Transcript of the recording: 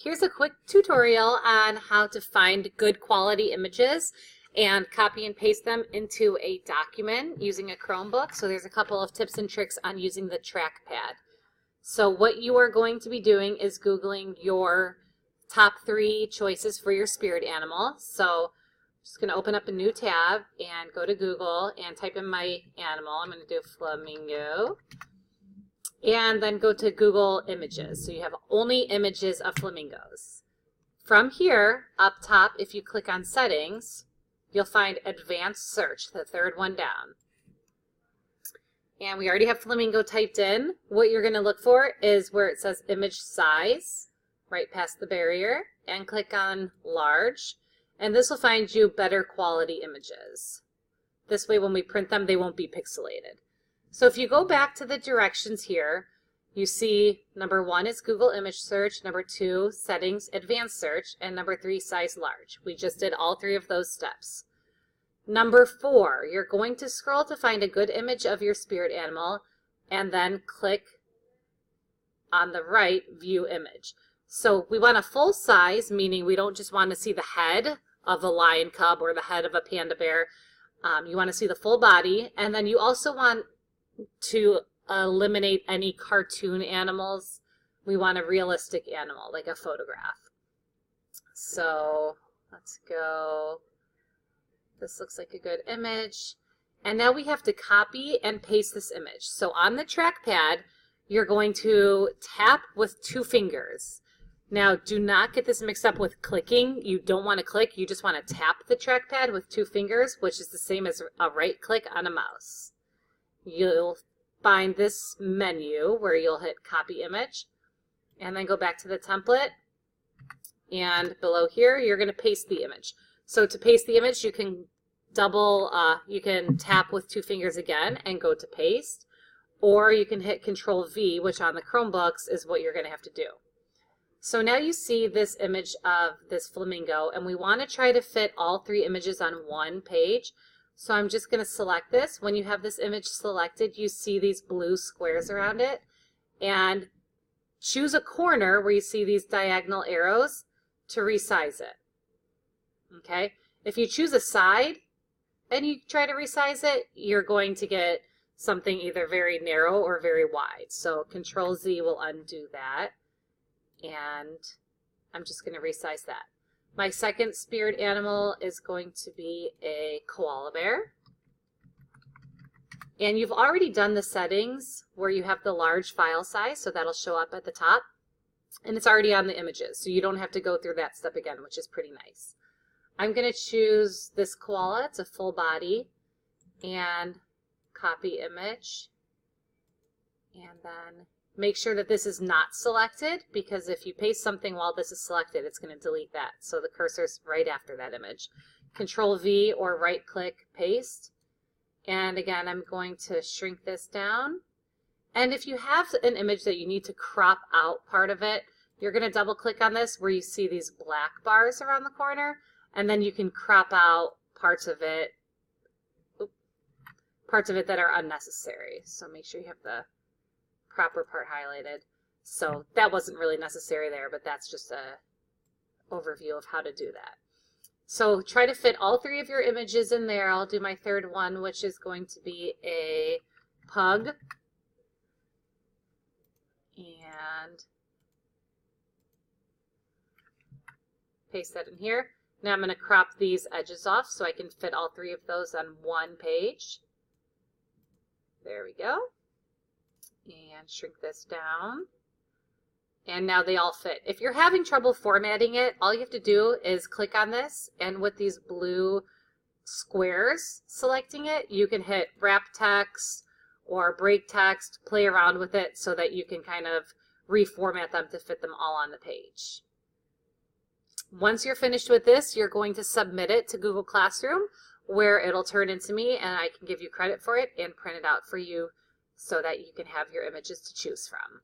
Here's a quick tutorial on how to find good quality images and copy and paste them into a document using a Chromebook. So there's a couple of tips and tricks on using the trackpad. So what you are going to be doing is Googling your top 3 choices for your spirit animal. So I'm just going to open up a new tab and go to Google and type in my animal. I'm going to do flamingo. And then go to Google Images. So you have only images of flamingos. From here, up top, if you click on Settings, you'll find Advanced Search, the third one down. And we already have flamingo typed in. What you're going to look for is where it says Image Size, right past the barrier, and click on Large. And this will find you better quality images. This way, when we print them, they won't be pixelated. So if you go back to the directions here, you see number 1 is Google Image Search, number 2, Settings, Advanced Search, and number 3, Size Large. We just did all 3 of those steps. Number 4, you're going to scroll to find a good image of your spirit animal, and then click on the right, View Image. So we want a full size, meaning we don't just want to see the head of a lion cub or the head of a panda bear. You want to see the full body, and then you also want to eliminate any cartoon animals. We want a realistic animal, like a photograph. So let's go. This looks like a good image. And now we have to copy and paste this image. So on the trackpad, you're going to tap with 2 fingers. Now, do not get this mixed up with clicking. You don't want to click. You just want to tap the trackpad with 2 fingers, which is the same as a right click on a mouse. You'll find this menu where you'll hit Copy Image, and then go back to the template. And below here, you're going to paste the image. So to paste the image, you can you can tap with 2 fingers again and go to Paste, or you can hit Control V, which on the Chromebooks is what you're going to have to do. So now you see this image of this flamingo, and we want to try to fit all 3 images on one page. So I'm just going to select this. When you have this image selected, you see these blue squares around it. And choose a corner where you see these diagonal arrows to resize it. Okay? If you choose a side and you try to resize it, you're going to get something either very narrow or very wide. So Control Z will undo that. And I'm just going to resize that. My second spirit animal is going to be a koala bear. And you've already done the settings where you have the large file size, so that'll show up at the top. And it's already on the images, so you don't have to go through that step again, which is pretty nice. I'm going to choose this koala. It's a full body. And copy image. And then make sure that this is not selected, because if you paste something while this is selected, it's going to delete that. So the cursor's right after that image. Control V or right click, paste. And again, I'm going to shrink this down. And if you have an image that you need to crop out part of it, you're going to double click on this where you see these black bars around the corner, and then you can crop out parts of it that are unnecessary. So make sure you have the proper part highlighted. So that wasn't really necessary there, but that's just a overview of how to do that. So try to fit all 3 of your images in there. I'll do my third one, which is going to be a pug. And paste that in here. Now I'm going to crop these edges off so I can fit all 3 of those on one page. There we go. And shrink this down. And now they all fit. If you're having trouble formatting it, all you have to do is click on this, and with these blue squares selecting it, you can hit wrap text or break text, play around with it so that you can kind of reformat them to fit them all on the page. Once you're finished with this, you're going to submit it to Google Classroom, where it'll turn into me and I can give you credit for it and print it out for you so that you can have your images to choose from.